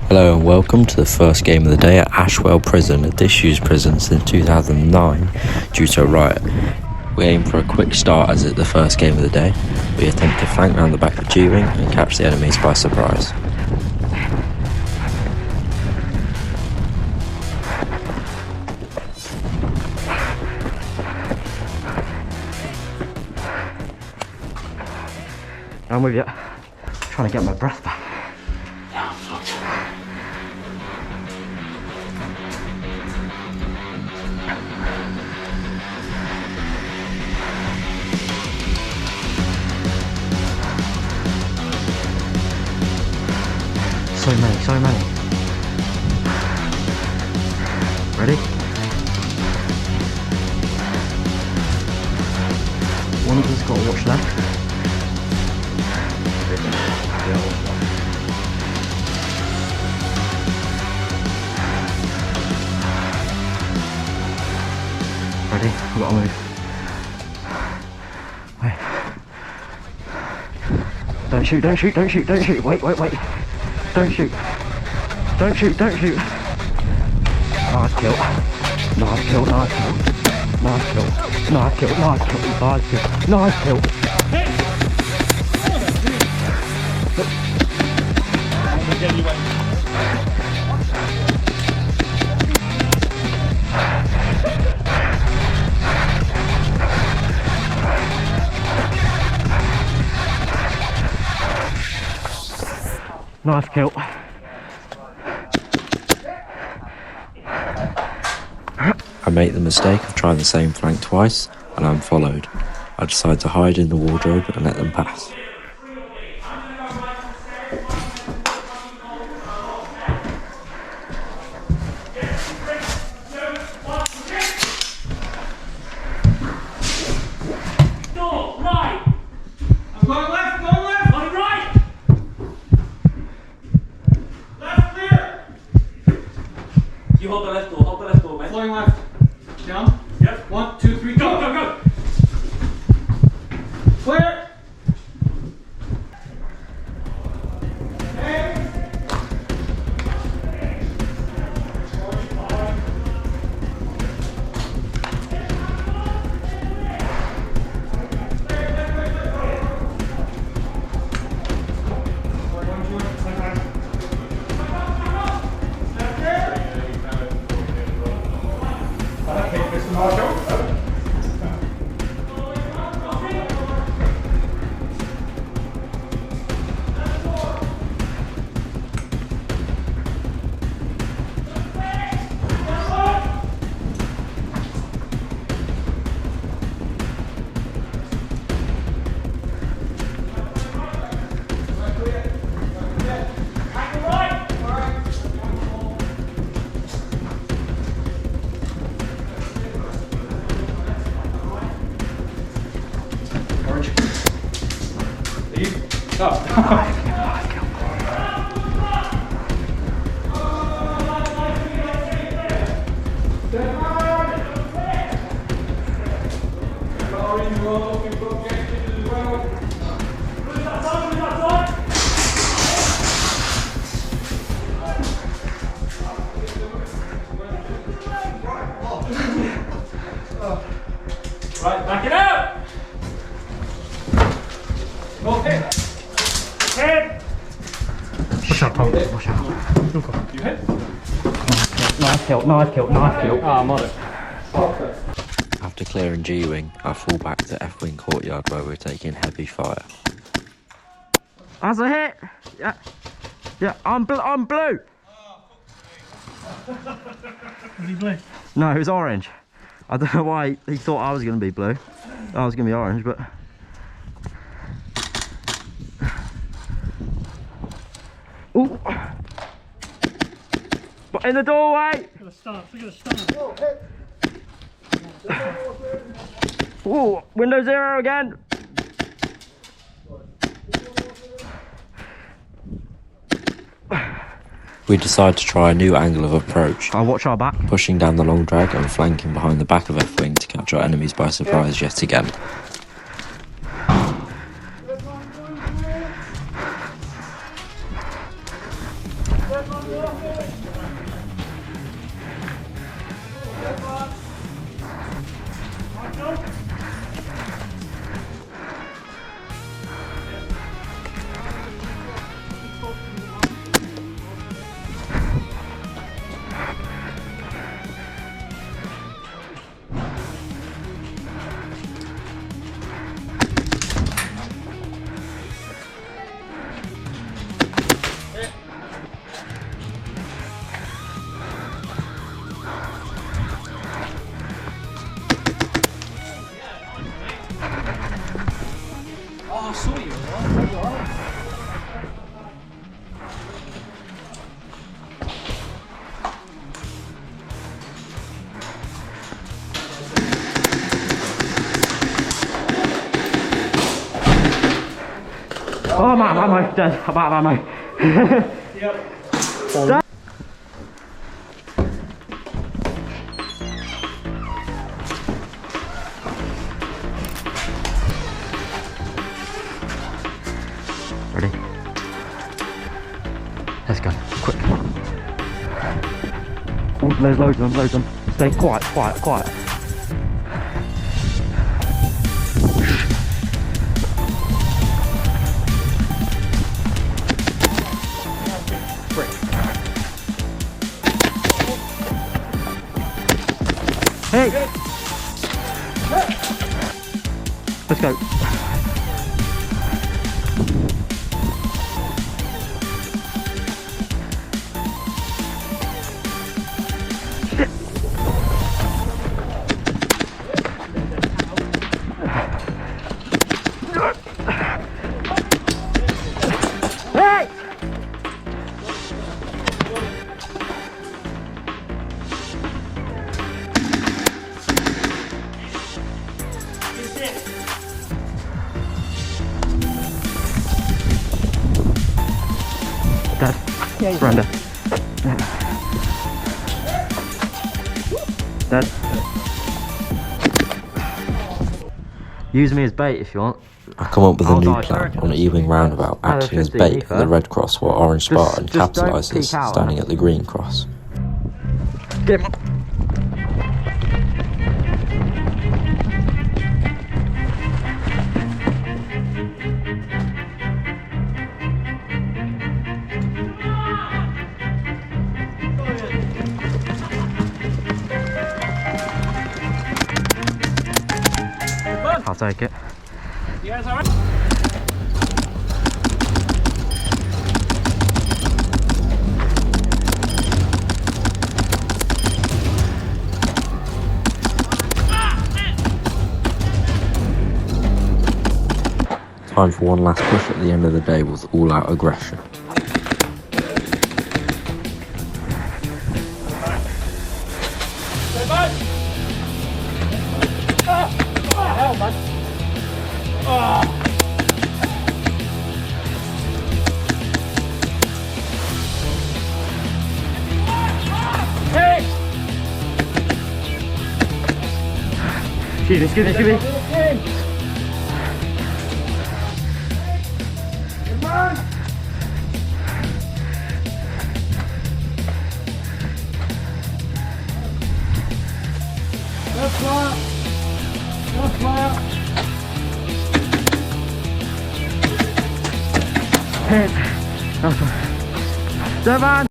Hello and welcome to the first game of the day at Ashwell prison, a disused prison since 2009 due to a riot. We aim for a quick start as it's the first game of the day. We attempt to flank round the back of G-Wing and catch the enemies by surprise. I'm with you. Trying to get my breath back. Yeah, I'm fucked. So many. Ready? One of us got to watch left. Ready? We've got to move. Wait. Don't shoot. Wait. Don't shoot. Nice kill. Nice kill. I make the mistake of trying the same flank twice and I'm followed. I decide to hide in the wardrobe and let them pass. You hold the left door, mate. Flying left. Down. Yep. 1, 2, 3, go. Clear. Right, back it up! Okay. Head! Push up. You hit? Nice kill. Ah, I'm on it. After clearing G-Wing, I fall back to F-Wing courtyard where we're taking heavy fire. That's a hit. Yeah. I'm blue. Is he blue? No, it was orange. I don't know why he thought I was going to be blue. I was going to be orange, but... Ooh! But in the doorway! Look at the stance. Ooh! Window 0 again! We decide to try a new angle of approach, I'll watch our back. pushing down the long drag and flanking behind the back of F-Wing to catch our enemies by surprise yet again. Oh, I saw you. All right. Oh, I'm out of ammo, Dad. I'm out of ammo. Yep. Ready? Let's go, quick. Oh, there's loads of them, Stay quiet, quiet. Hey! Let's go. Hey! Dad, surrender. Dad. Use me as bait if you want. I come up with a I'll new die, plan sure. on an evening roundabout, Oh, acting as 50 bait for the ether. red cross while Orange Spartan Just don't capitalises, peek out, standing huh? at the green cross. Get him up. I'll take it. You guys all right? Time for one last push at the end of the day with all-out aggression. Stay back. Hell, man. Hey! Excuse me. Come on! Left flat. Left flat. Hit. Nice one. Devon!